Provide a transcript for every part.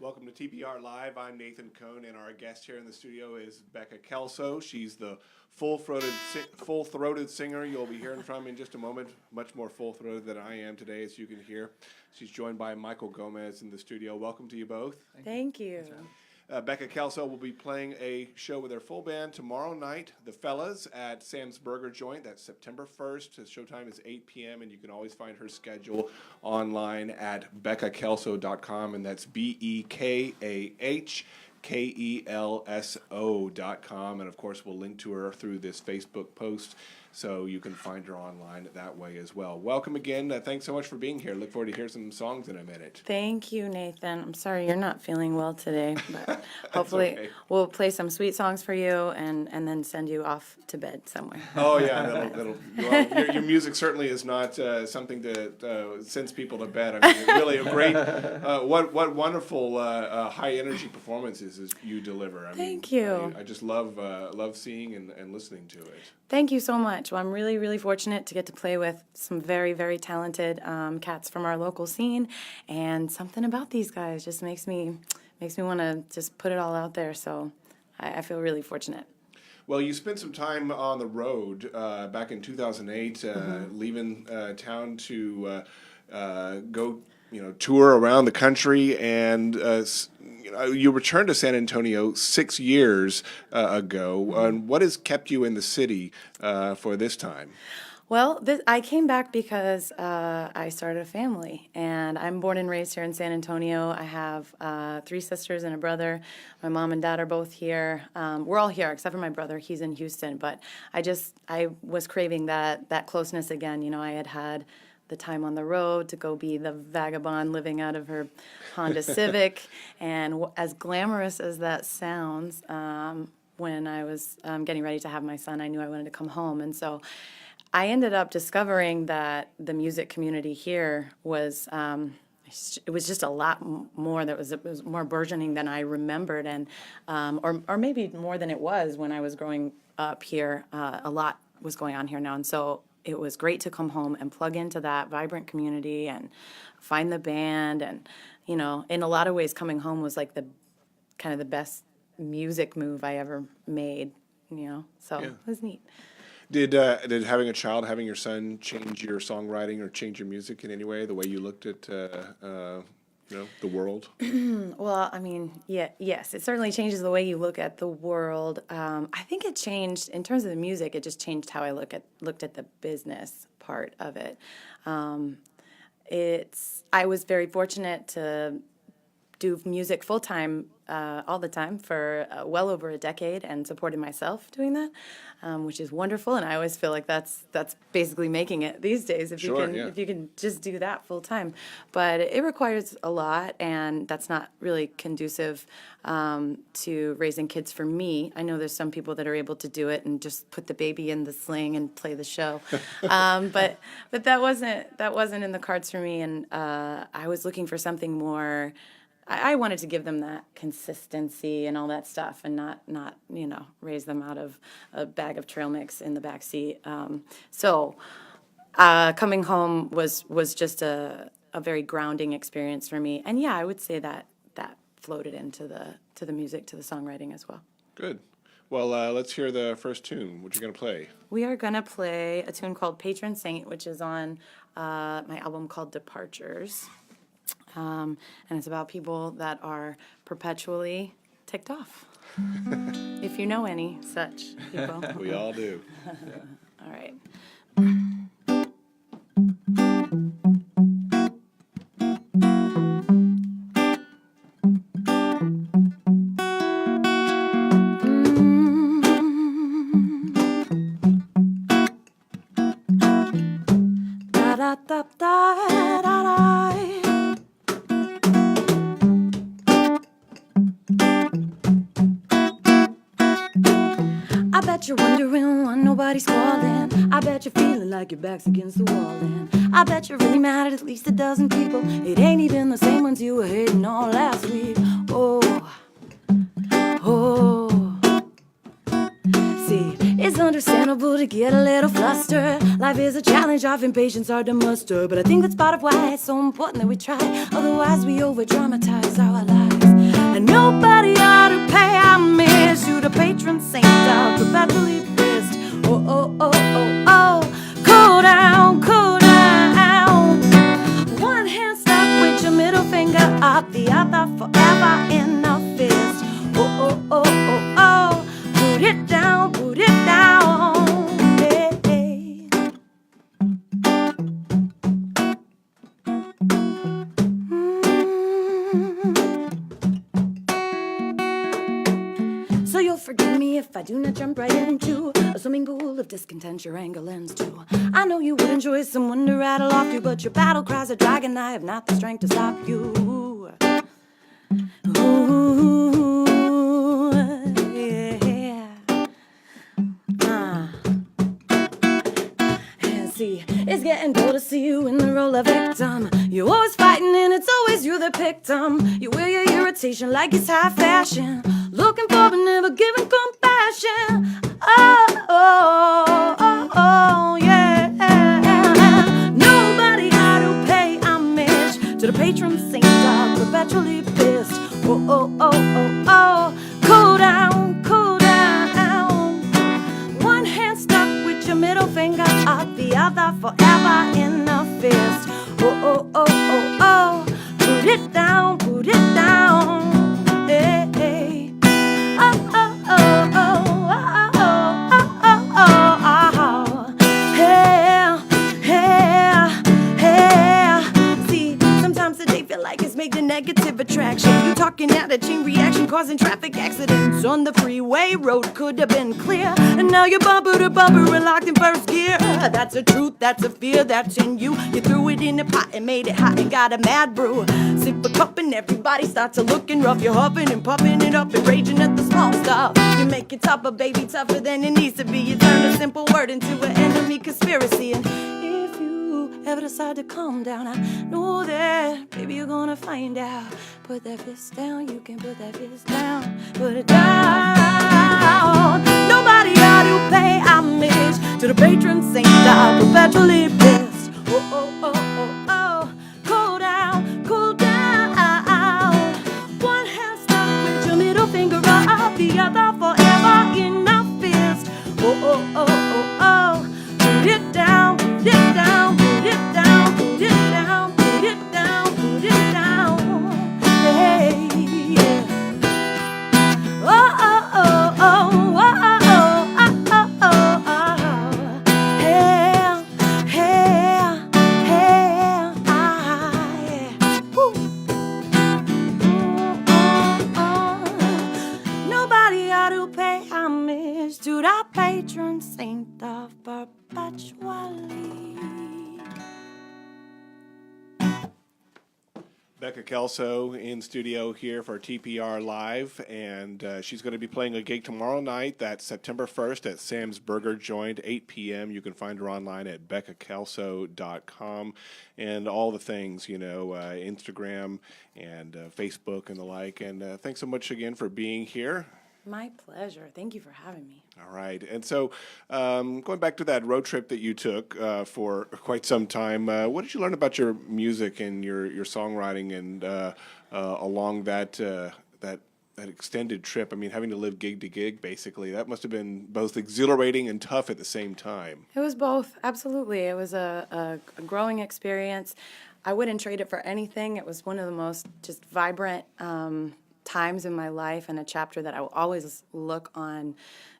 welcome to TPR Live. I'm Nathan Cohn, and our guest here in the studio is Bekah Kelso. She's the full-throated singer you'll be hearing from in just a moment, much more full-throated than I am today, as you can hear. She's joined by Michael Gomez in the studio. Welcome to you both. Thank you. Bekah Kelso will be playing a show with her full band tomorrow night, The Fellas, at Sam's Burger Joint. That's September 1st. The showtime is 8 p.m., and you can always find her schedule online at bekahkelso.com, and that's BekahKelso.com. And, of course, we'll link to her through this Facebook post, so you can find her online that way as well. Welcome again. Thanks so much for being here. Look forward to hear some songs in a minute. Thank you, Nathan. I'm sorry you're not feeling well today, but hopefully okay. We'll play some sweet songs for you and then send you off to bed somewhere. Oh, yeah. Your music certainly is not something to send people to bed. I mean, really a great, what wonderful high-energy performances you deliver. I mean, Thank you. I just love seeing and listening to it. Thank you so much. Well, I'm really, really fortunate to get to play with some very, very talented cats from our local scene, and something about these guys just makes me want to just put it all out there. So I feel really fortunate. Well, you spent some time on the road back in 2008, leaving town to go, tour around the country, and you returned to San Antonio 6 years ago. What has kept you in the city for this time? Well, I came back because I started a family, and I'm born and raised here in San Antonio. I have 3 sisters and a brother. My mom and dad are both here. We're all here except for my brother. He's in Houston, but I was craving that closeness again. I had the time on the road to go be the vagabond living out of her Honda Civic, and as glamorous as that sounds, when I was getting ready to have my son, I knew I wanted to come home, and so I ended up discovering that the music community here was it was just a lot more. It was more burgeoning than I remembered, and or maybe more than it was when I was growing up here. A lot was going on here now, and so it was great to come home and plug into that vibrant community and find the band. And in a lot of ways, coming home was like the best music move I ever made. So It was neat. Did having a child, having your son, change your songwriting or change your music in any way? The way you looked at the world? Well, I mean, yes, it certainly changes the way you look at the world. I think it changed in terms of the music. It just changed how I looked at the business part of it. I was very fortunate to do music full time all the time for well over a decade, and supported myself doing that, which is wonderful. And I always feel like that's basically making it these days if you can just do that full time. But it requires a lot, and that's not really conducive to raising kids for me. I know there's some people that are able to do it and just put the baby in the sling and play the show, but that wasn't in the cards for me, and I was looking for something more. I wanted to give them that consistency and all that stuff, and not raise them out of a bag of trail mix in the back seat. So coming home was just a very grounding experience for me. And I would say that floated into the music, to the songwriting as well. Good. Well, let's hear the first tune. What you going to play? We are going to play a tune called Patron Saint, which is on my album called Departures. And it's about people that are perpetually ticked off. If you know any such people. We all do. All right. Da da da da da da. I bet you're wondering why nobody's calling. I bet you're feeling like your back's against the wall. And I bet you're really mad at least a dozen people. It ain't even the same ones you were hating on last week. Oh. See, it's understandable to get a little flustered. Life is a challenge, our impatience hard to muster. But I think that's part of why it's so important that we try. Otherwise we over-dramatize our lives. and nobody ought to pay homage to the patron saint of perpetually pissed. Oh, oh, oh, oh, oh, cool down, cool down. One hand stuck with your middle finger up, the other forever in a fist. Oh, oh, oh, oh, oh, put it down, put it down. Hey, hey. So you'll forgive me if I do not jump right into a swimming pool of discontent your anger ends to. I know you would enjoy someone to rattle off you, but your battle cries a dragon. I have not the strength to stop you. Ooh, yeah. And see, it's getting dull to see you in the role of victim. You're always fighting and it's always you that picked them. You wear your irritation like it's high fashion, looking for but never giving compassion. Oh, oh, oh, oh, yeah. Nobody got to pay homage to the patron saint of perpetually pissed. Oh, oh, oh, oh, oh, cool down, cool down. One hand stuck with your middle finger up, the other forever in a fist. Oh, oh, oh, oh, oh, put it down, put it down. Hey, hey. Oh, oh, oh, oh, oh, oh, oh, oh, oh, oh. Hey, hey, hey. See, sometimes the day feel like it's making negative attraction. You talking out a chain reaction, causing traffic accidents on the freeway. Road could have been clear, and now you're bumper to bumper and locked in first gear. That's a truth, that's a fear that's in you. You threw it in the pot and made it hot and got a mad brew. Sip a cup and everybody starts to looking rough. You're huffing and puffing it up and raging at the small stuff. You make it tougher, baby, tougher than it needs to be. You turn a simple word into an enemy conspiracy. And if you ever decide to calm down, I know that, baby, you're gonna find out. Put that fist down, you can put that fist down. Put it down. Nobody ought to pay homage to the patron saint of perpetually pissed. Oh, oh, oh, oh, oh, cool down, cool down. One hand stuck with your middle finger up, the other forever in a fist. Oh, oh, oh, oh, oh, put it down, put it down, put it down, put it down, put it down, put it down. Hey, yeah. Oh, oh, oh, oh, oh, oh, oh, oh, oh, oh. Hey, hey, hey, yeah. Woo. Nobody ought to pay homage to the patron saint of perpetually. Bekah Kelso in studio here for TPR Live, and she's going to be playing a gig tomorrow night. That's September 1st at Sam's Burger Joint, 8 p.m. You can find her online at bekahkelso.com and all the things, you know, Instagram and Facebook and the like. And thanks so much again for being here. My pleasure. Thank you for having me. All right. And so going back to that road trip that you took for quite some time, what did you learn about your music and your songwriting and along that extended trip? I mean, having to live gig to gig, basically, that must have been both exhilarating and tough at the same time. It was both, absolutely. It was a growing experience. I wouldn't trade it for anything. It was one of the most just vibrant times in my life and a chapter that I will always look on,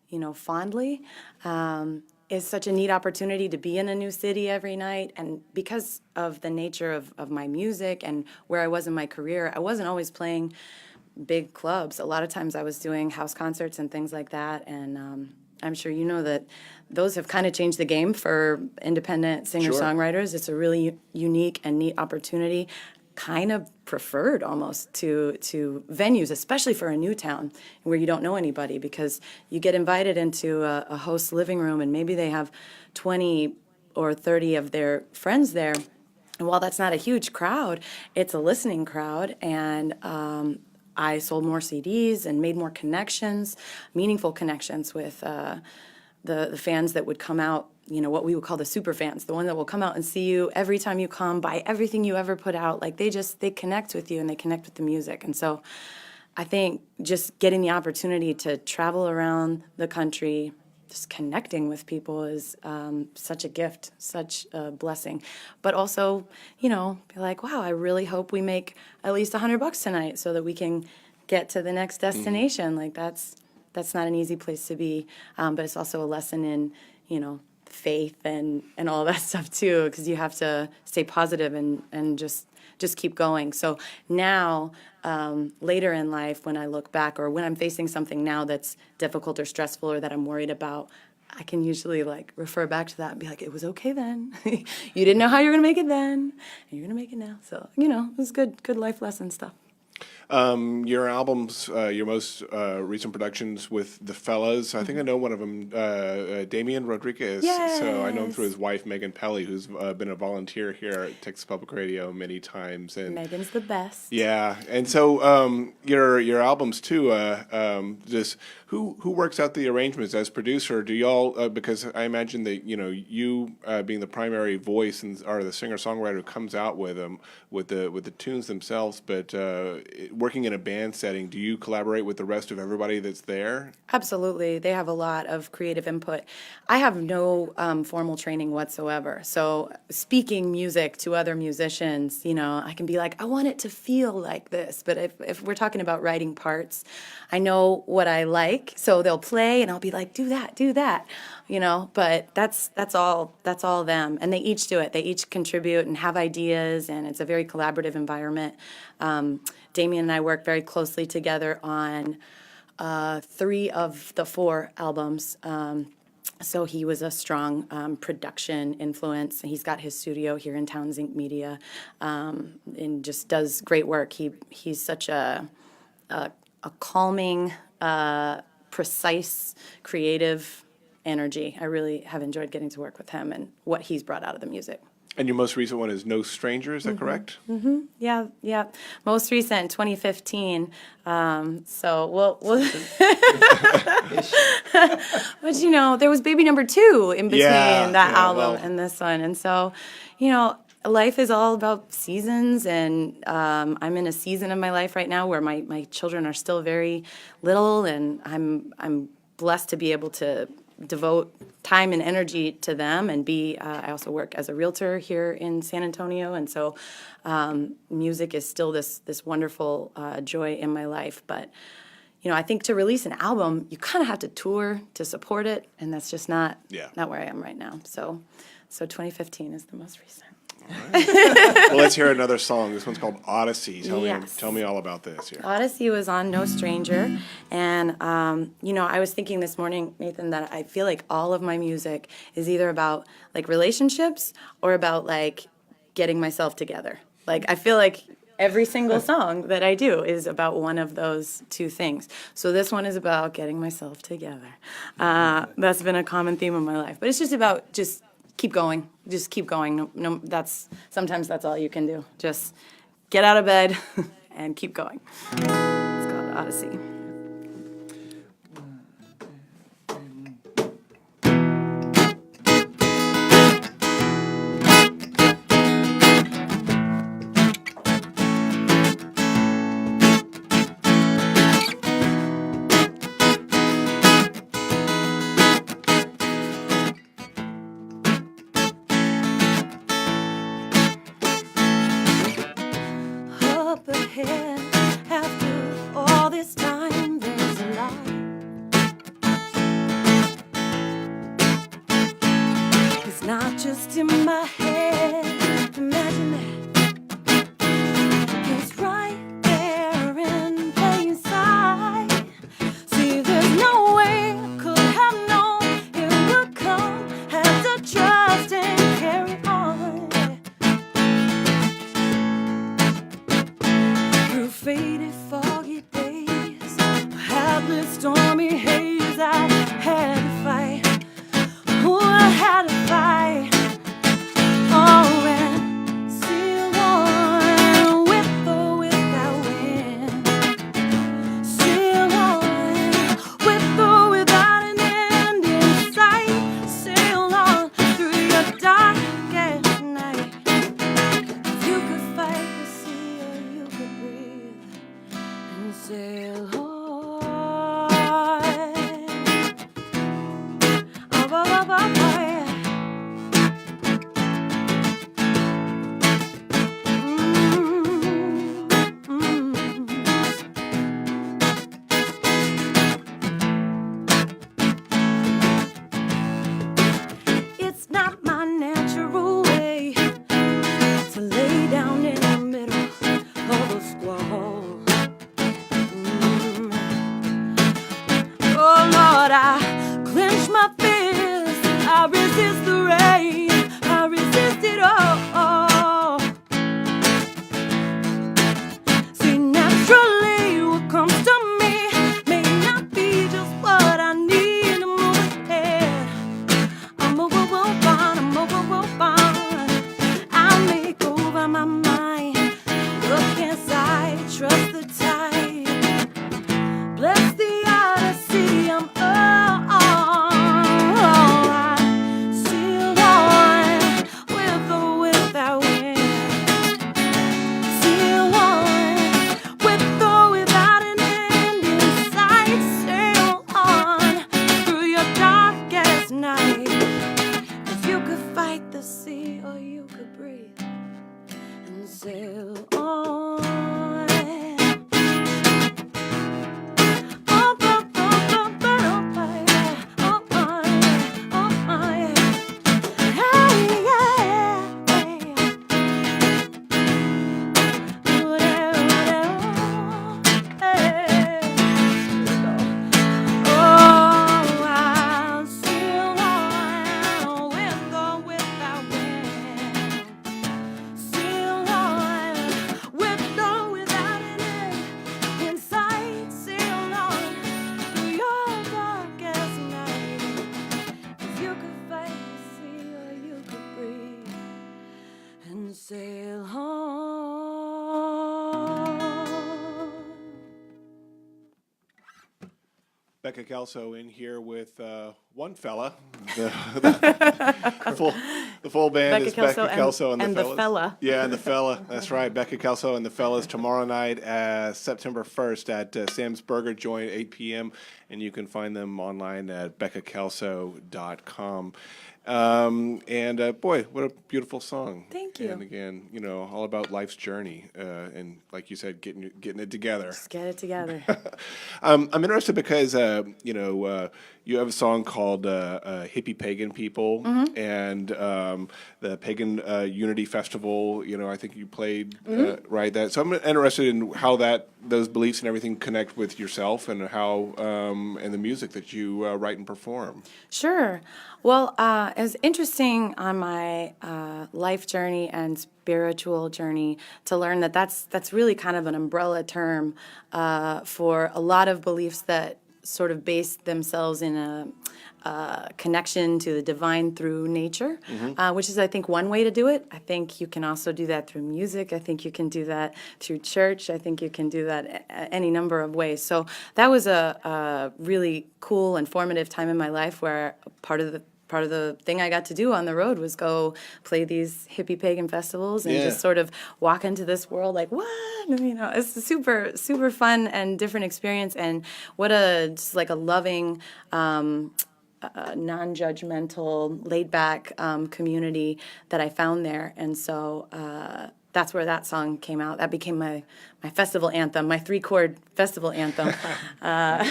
you know, fondly. It's such a neat opportunity to be in a new city every night, and because of the nature of my music and where I was in my career, I wasn't always playing big clubs. A lot of times I was doing house concerts and things like that, and I'm sure you know that those have kind of changed the game for independent singer-songwriters. It's a really unique and neat opportunity, kind of preferred almost to venues, especially for a new town where you don't know anybody, because you get invited into a host's living room and maybe they have 20 or 30 of their friends there. And while that's not a huge crowd, it's a listening crowd, and I sold more CDs and made more connections, meaningful connections with the fans that would come out, you know, what we would call the super fans, the one that will come out and see you every time you come, buy everything you ever put out. Like they connect with you and they connect with the music. And so I think just getting the opportunity to travel around the country, just connecting with people is such a gift, such a blessing. But also, be like, wow, I really hope we make at least $100 tonight so that we can get to the next destination. Like that's not an easy place to be, but it's also a lesson in, faith and all that stuff too, because you have to stay positive and just keep going. So now, later in life, when I look back or when I'm facing something now that's difficult or stressful or that I'm worried about, I can usually refer back to that and be like, it was okay then. You didn't know how you were going to make it then, and you're going to make it now. So, it was good life lesson stuff. Your albums, your most recent productions with the fellas, I think I know one of them, Damian Rodriguez. Yes. So I know him through his wife, Megan Pelly, who's been a volunteer here at Texas Public Radio many times. And Megan's the best. yeah, and so your albums too. Just who works out the arrangements as producer? Do y'all? Because I imagine that you being the primary voice and are the singer-songwriter who comes out with them with the tunes themselves, but working in a band setting, do you collaborate with the rest of everybody that's there? Absolutely. They have a lot of creative input. I have no formal training whatsoever. So speaking music to other musicians, I can be like, I want it to feel like this. But if we're talking about writing parts, I know what I like. So they'll play and I'll be like, do that. But that's all them. And they each do it. They each contribute and have ideas, and it's a very collaborative environment. Damien and I work very closely together on 3 of the 4 albums. So he was a strong production influence. He's got his studio here in Towns Inc. Media, and just does great work. He's such a calming, precise, creative energy. I really have enjoyed getting to work with him and what he's brought out of the music. And your most recent one is No Stranger, is that correct? Mm-hmm. Yeah. Most recent, 2015. So we'll but there was baby number 2 in between that album and this one. And so, life is all about seasons, and I'm in a season of my life right now where my children are still very little, and I'm blessed to be able to devote time and energy to them and I also work as a realtor here in San Antonio, and so music is still this wonderful joy in my life. But I think to release an album, you kind of have to tour to support it, and that's just not where I am right now. So 2015 is the most recent. All right. Well, let's hear another song. This one's called Odyssey. Tell me all about this here. Odyssey was on No Stranger, and I was thinking this morning, Nathan, that I feel like all of my music is either about relationships or about getting myself together. I feel like every single song that I do is about one of those 2 things. So this one is about getting myself together. That's been a common theme of my life, but it's just about keep going. Just keep going. No, sometimes that's all you can do. Just get out of bed and keep going. It's called Odyssey. After all this time, there's a light. It's not just in my head. Imagine that. It's right there in plain sight. See, there's no way I could have known it would come. Have to trust and carry on. Through faded, foggy days, hapless, stormy haze, I had to fight. Oh, I had to fight. sail on. Bekah Kelso in here with one fella. The full band is Bekah Kelso and the fellas. The fella. Yeah, and the fella. That's right. Bekah Kelso and the fellas tomorrow night, September 1st at Sam's Burger Joint, 8 p.m. And you can find them online at bekahkelso.com. Boy, what a beautiful song. Thank you. And again, all about life's journey, and like you said, getting it together. Just get it together. I'm interested because you have a song called "Hippie Pagan People," Mm-hmm. and the Pagan Unity Festival. I think you played right that. So I'm interested in how those beliefs and everything connect with yourself and how and the music that you write and perform. Sure. Well, it was interesting on my life journey and spiritual journey to learn that that's really kind of an umbrella term for a lot of beliefs that sort of base themselves in a connection to the divine through nature, which is, I think, one way to do it. I think you can also do that through music. I think you can do that through church. I think you can do that any number of ways. So that was a really cool and formative time in my life where part of the thing I got to do on the road was go play these hippie pagan festivals and just sort of walk into this world like, what? It's a super, super fun and different experience. And what just like a loving, non-judgmental, laid-back community that I found there. And so that's where that song came out. That became my festival anthem, my 3-chord festival anthem. I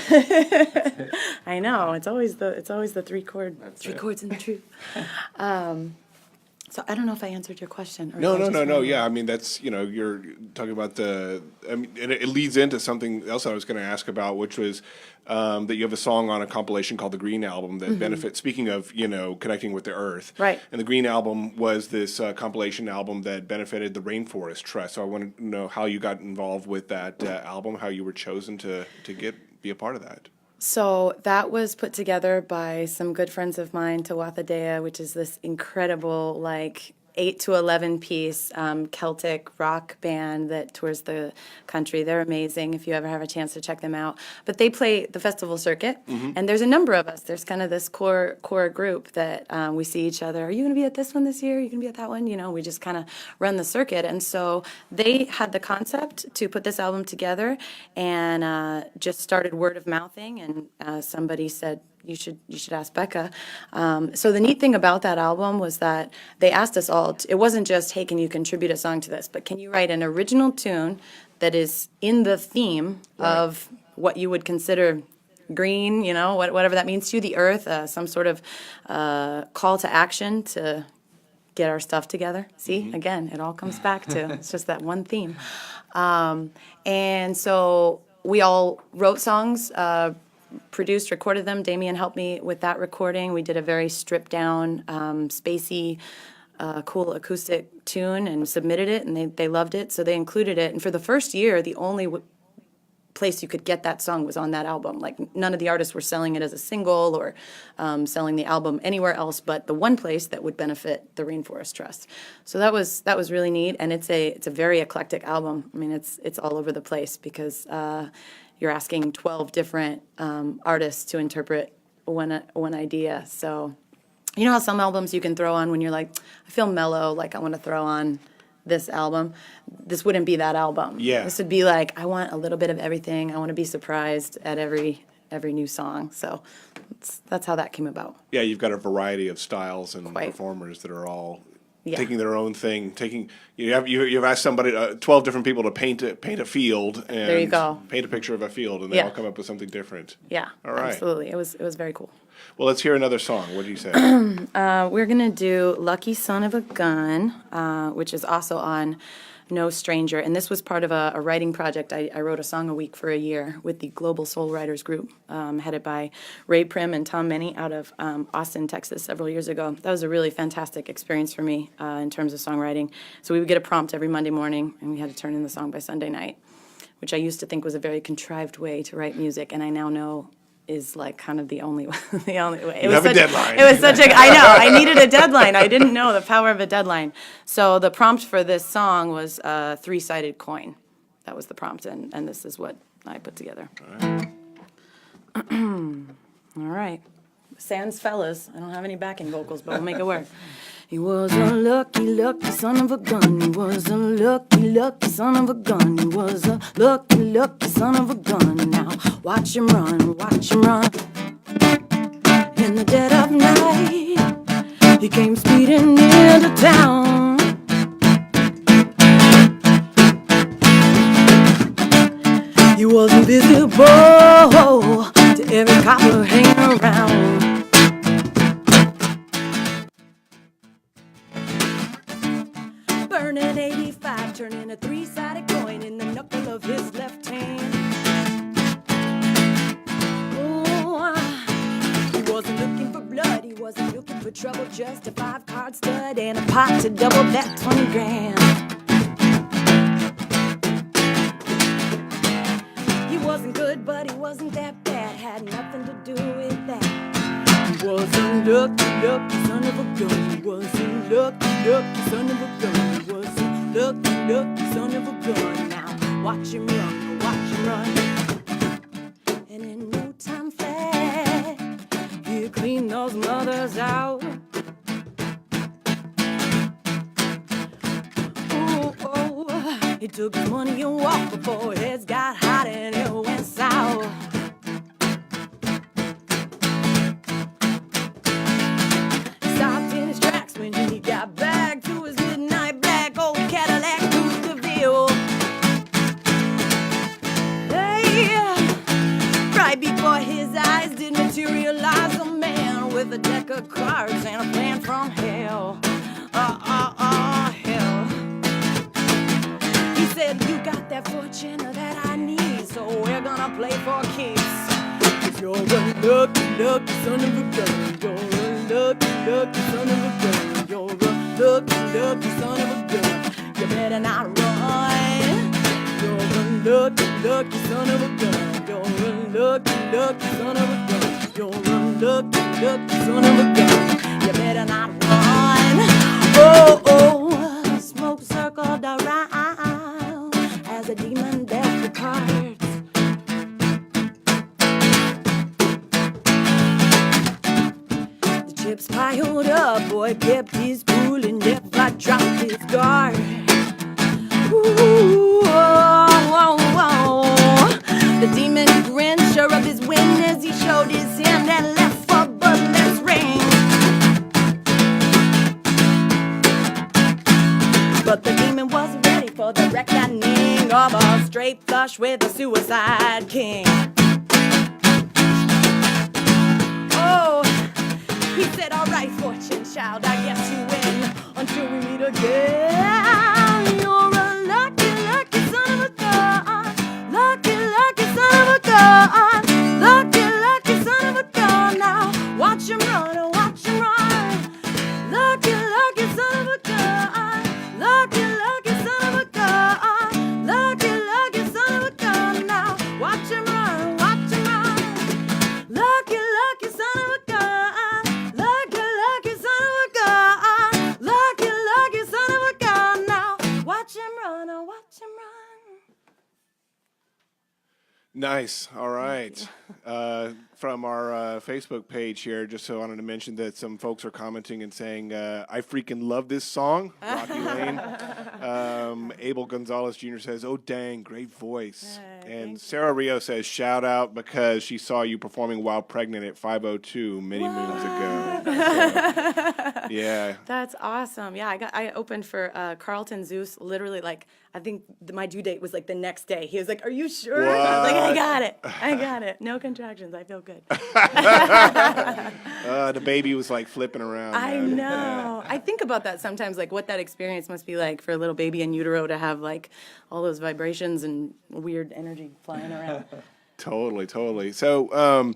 know, it's always the 3-chord, three chords in the truth. So I don't know if I answered your question. Or No. Yeah, I mean, that's, you're talking about and it leads into something else I was going to ask about, which was that you have a song on a compilation called The Green Album that benefits, speaking of, connecting with the earth. Right. And The Green Album was this compilation album that benefited the Rainforest Trust. So I want to know how you got involved with that album, how you were chosen to be a part of that. So that was put together by some good friends of mine, Tawatha Dea, which is this incredible, 8 to 11 piece Celtic rock band that tours the country. They're amazing if you ever have a chance to check them out. But they play the festival circuit, and there's a number of us. There's kind of this core group that we see each other. Are you going to be at this one this year? Are you going to be at that one? We just kind of run the circuit. And so they had the concept to put this album together and just started word of mouthing, and somebody said, you should ask Bekah. So the neat thing about that album was that they asked us all, it wasn't just, hey, can you contribute a song to this, but can you write an original tune that is in the theme of what you would consider green, whatever that means to you, the earth, some sort of call to action to get our stuff together. See, again, it all comes back to, it's just that one theme. And so we all wrote songs, produced, recorded them. Damien helped me with that recording. We did a very stripped down, spacey, cool acoustic tune and submitted it, and they loved it, so they included it. And for the first year, the only place you could get that song was on that album. None of the artists were selling it as a single or selling the album anywhere else but the one place that would benefit the Rainforest Trust. So that was really neat, and it's a very eclectic album. I mean, it's all over the place because you're asking 12 different artists to interpret one idea. So, you know how some albums you can throw on when you're like, I feel mellow, I want to throw on this album. This wouldn't be that album. Yeah. This would be I want a little bit of everything. I want to be surprised at every new song. So that's how that came about. Yeah, you've got a variety of styles and performers that are all taking their own thing. You've asked somebody, 12 different people to paint a field, and there you go. Paint a picture of a field, and they all come up with something different. Yeah, all right. Absolutely. It was very cool. Well, let's hear another song. What do you say? We're gonna do "Lucky Son of a Gun," which is also on No Stranger, and this was part of a writing project. I wrote a song a week for a year with the Global Soul Writers Group, headed by Ray Prim and Tom Many out of Austin, Texas, several years ago. That was a really fantastic experience for me in terms of songwriting. So we would get a prompt every Monday morning, and we had to turn in the song by Sunday night, which I used to think was a very contrived way to write music, and I now know is like kind of the only the only way. You have a deadline. It was such a I know I needed a deadline. I didn't know the power of a deadline. So the prompt for this song was a 3-sided coin. That was the prompt, and this is what I put together. All right. Sans fellas. I don't have any backing vocals, but we'll make it work. He was a lucky, lucky son of a gun. He was a lucky, lucky son of a gun. He was a lucky, lucky son of a gun. Now watch him run, watch him run. In the dead of night, he came speeding into town. He was invisible to every copper hanging around. Burning 85, turning a 3-sided coin in the knuckle of his left hand. Oh, he wasn't looking for blood, he wasn't looking for trouble, just a 5-card stud and a pot to double that 20 grand. He wasn't good, but he wasn't that bad, had nothing to do with that. He was a lucky, lucky son of a gun. He was a lucky, lucky son of a gun. He was a lucky, lucky son of a gun. Now watch him run, watch him run. And in no time flat, he'll clean those mothers out. Ooh, oh, he took his money and walked before heads got hot and it went south. When he got back to his midnight black old Cadillac Coupe de Ville. Hey, right before his eyes did materialize a man with a deck of cards and a plan from hell. Hell. He said, you got that fortune that I need, so we're gonna play for keeps. 'Cause you're a lucky, lucky son of a gun. You're a lucky, lucky son of a gun. You're a lucky, lucky son of a gun. You better not run. You're a lucky, lucky son of a gun. You're a lucky, lucky son of a gun. You're a lucky, lucky son of a gun. You better not run. Oh, oh, smoke circled around as a demon dealt the cards. Chips piled up, boy kept his cool and never dropped his guard. Ooh, oh, oh, oh. The demon grinned, sure of his win as he showed his hand and left for bloodless ring. But the demon wasn't ready for the reckoning of a straight flush with the suicide king. Oh, he said, all right, fortune child, I guess you win until we meet again. You're a lucky, lucky son of a gun. Lucky, lucky son of a gun. Lucky, lucky son of a gun. Now watch him run, watch him run. Lucky, lucky son of a gun. Lucky, lucky son of a gun. Lucky, lucky son of a gun. Now watch him run, watch him run. Lucky, lucky son of a gun. Lucky, lucky son of a gun. Lucky, lucky son of a gun. Now watch him run, watch him run. Nice. All right. From our Facebook page here, just so I wanted to mention that some folks are commenting and saying, I freaking love this song, Rocky Lane. Abel Gonzalez Jr. says, oh, dang, great voice. And Sarah Rio says, shout out because she saw you performing while pregnant at 502 many moons ago. So, yeah. That's awesome. Yeah, I opened for Carlton Zeus literally I think my due date was the next day. He was like, are you sure? What? I was like, I got it. No contractions. I feel good. The baby was flipping around. I know. I think about that sometimes, what that experience must be like for a little baby in utero to have all those vibrations and weird energy flying around. Totally. So,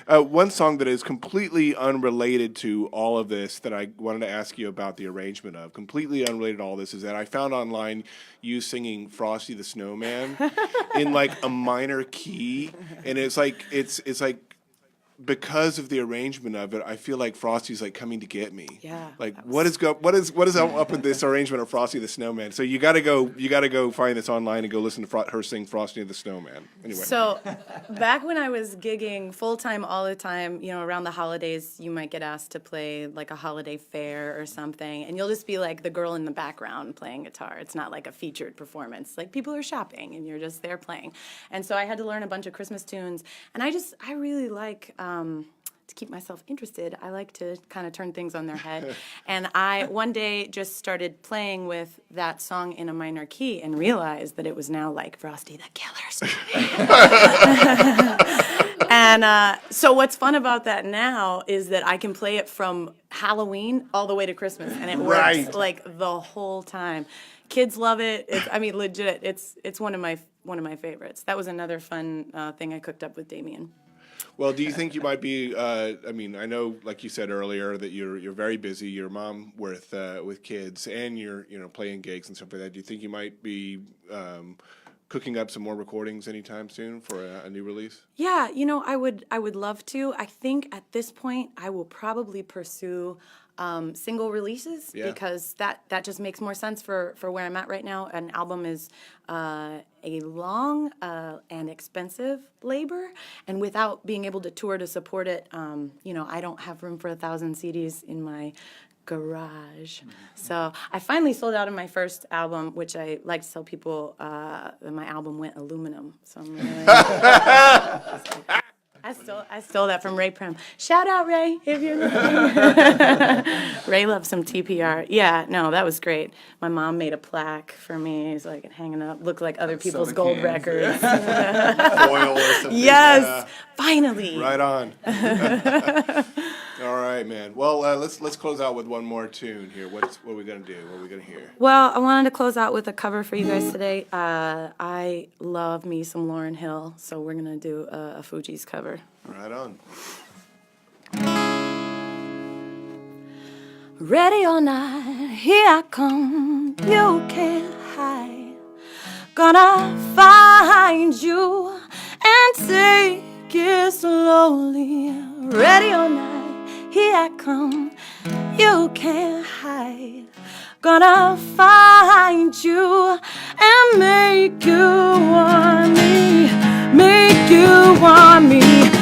one song that is completely unrelated to all of this that I wanted to ask you about the arrangement of, completely unrelated to all this, is that I found online you singing Frosty the Snowman in a minor key, and it's like because of the arrangement of it, I feel like Frosty's like coming to get me. Yeah, Like what is up with this arrangement of Frosty the Snowman? So you got to go find this online and go listen to her sing Frosty the Snowman. Anyway. So back when I was gigging full time all the time, around the holidays, you might get asked to play like a holiday fair or something, and you'll just be like the girl in the background playing guitar. It's not like a featured performance. Like people are shopping and you're just there playing. And so I had to learn a bunch of Christmas tunes, and I really like to keep myself interested, I like to kind of turn things on their head. And I one day just started playing with that song in a minor key and realized that it was now like Frosty the Killer's. And so what's fun about that now is that I can play it from Halloween all the way to Christmas, and it works like the whole time. Kids love it. Legit. It's one of my favorites. That was another fun thing I cooked up with Damien. Well, do you think you might be? I know, like you said earlier, that you're very busy. You're a mom with kids, and you're playing gigs and stuff like that. Do you think you might be cooking up some more recordings anytime soon for a new release? Yeah, I would love to. I think at this point I will probably pursue single releases because that just makes more sense for where I'm at right now. An album is a long and expensive labor, and without being able to tour to support it, I don't have room for 1,000 CDs in my garage. So I finally sold out of my first album, which I like to tell people that my album went aluminum. So I'm really I stole that from Ray Prem. Shout out, Ray, if you're listening. Ray loves some TPR. Yeah, no, that was great. My mom made a plaque for me. It's like hanging up, looked like other people's gold records. Foil or something. Yes, finally. Right on. All right, man. Well, let's close out with one more tune here. What are we gonna do? What are we gonna hear? Well, I wanted to close out with a cover for you guys today. I love me some Lauryn Hill, so we're gonna do a Fugees cover. Right on. Ready or not, here I come. You can't hide. Gonna find you and take it slowly. Ready or not, here I come. You can't hide. Gonna find you and make you want me. Make you want me.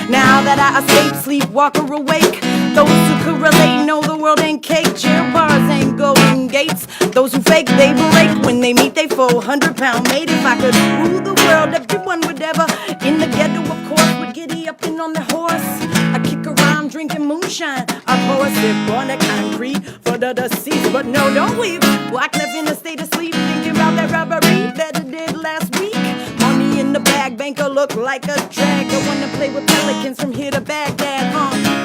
Now that I escape, sleepwalker awake. Those who could relate know the world ain't cake. Cheer bars ain't golden gates. Those who fake, they break. When they meet, they 400-pound mate. If I could rule the world, everyone would ever. In the ghetto, of course, would giddy up and on the horse. I kick around drinking moonshine. I pour a sip on the concrete for the deceased. But no, don't weep. Wycliffe in a state of sleep, thinking about that robbery that I did last week. Money in the bag, banker look like a drag. I wanna play with pelicans from here to Baghdad.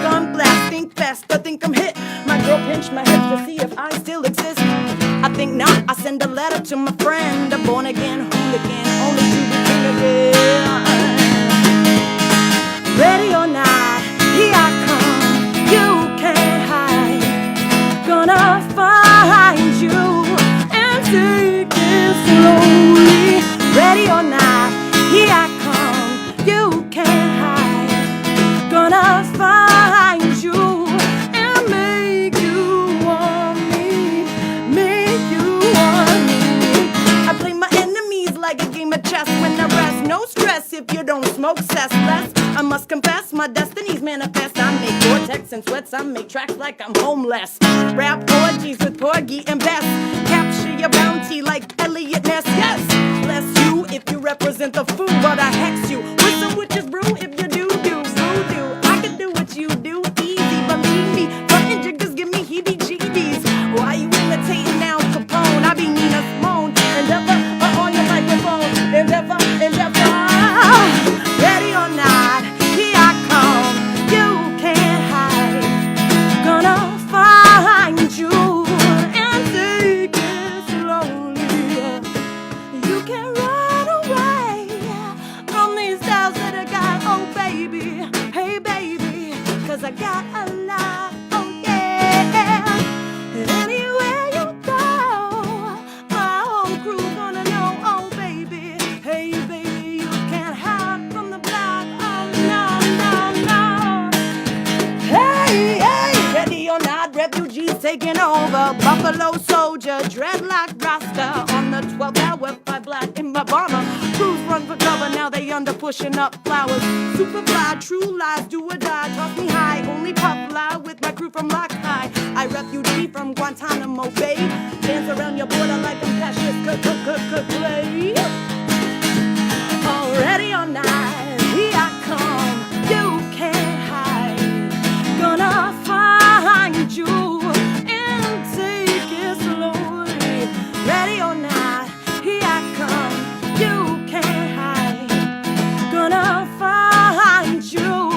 Gun blast, think faster, think I'm hit. My girl pinched my head to see if I still exist. I think not. I send a letter to my friend, a born again hooligan, only to be king again. Ready or not, here I come. You can't hide. Gonna find you and take it slowly. Ready or not, here I come. You can't hide. Gonna find you and make you want me. Make you want me. I play my enemies like a game of chess. When I rest, no stress if you don't smoke cess less. I must confess, my destinies manifest. I make vortex and sweats, I make tracks like I'm homeless. Rap orgies with Porgy and Bess. Capture your bounty like Elliot Ness. Yes, bless you if you represent the food, but I hex you with some witches brew if you do voodoo. I can do what you do, easy, believe me. Frontin' jiggers give me heebie-jeebies. Why you imitating now, Capone? I be Nina Simone. Endeavor on your microphone. Endeavor. Ready or not, here I come. You can't hide. Gonna find you and take it slowly. You can run away from these doubts that I got open. taking over. Buffalo soldier, dreadlock rasta. On the 12th hour, 5 black in my bomber. Crews run for cover, now they under pushing up flowers. Superfly, true lies, do or die. Toss me high, only puff fly with my crew from Lock High. I refugee from Guantanamo Bay. Dance around your border like I'm Cassius Clay. Already or not, here I come. You can't hide. Gonna find you and take it slowly. Ready or not, here I come. You can't hide. Gonna find you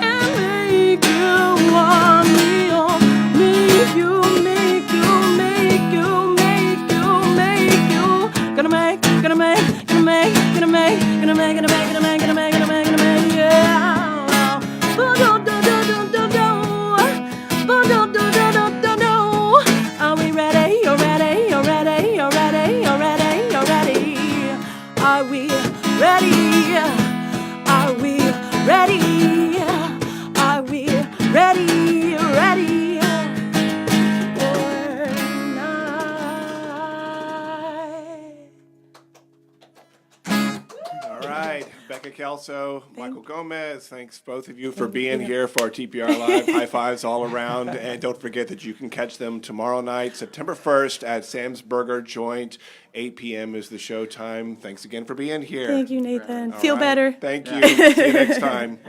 and make you want me. Oh, make you, make you, make you, make you, make you. Gonna make, gonna make, gonna make, gonna make, gonna make, gonna make, gonna make, gonna make, gonna make, gonna make, yeah. Are we ready? You're ready, you're ready, you're ready, you're ready, you're ready. Are we ready? Are we ready? Are we ready? Ready or not? All right, Bekah Kelso, Michael Gomez, thanks both of you for being here for our TPR Live. High fives all around. And don't forget that you can catch them tomorrow night, September 1st at Sam's Burger Joint. 8 p.m. is the show time. Thanks again for being here. Thank you, Nathan. All Feel right. better. Thank you. See you next time.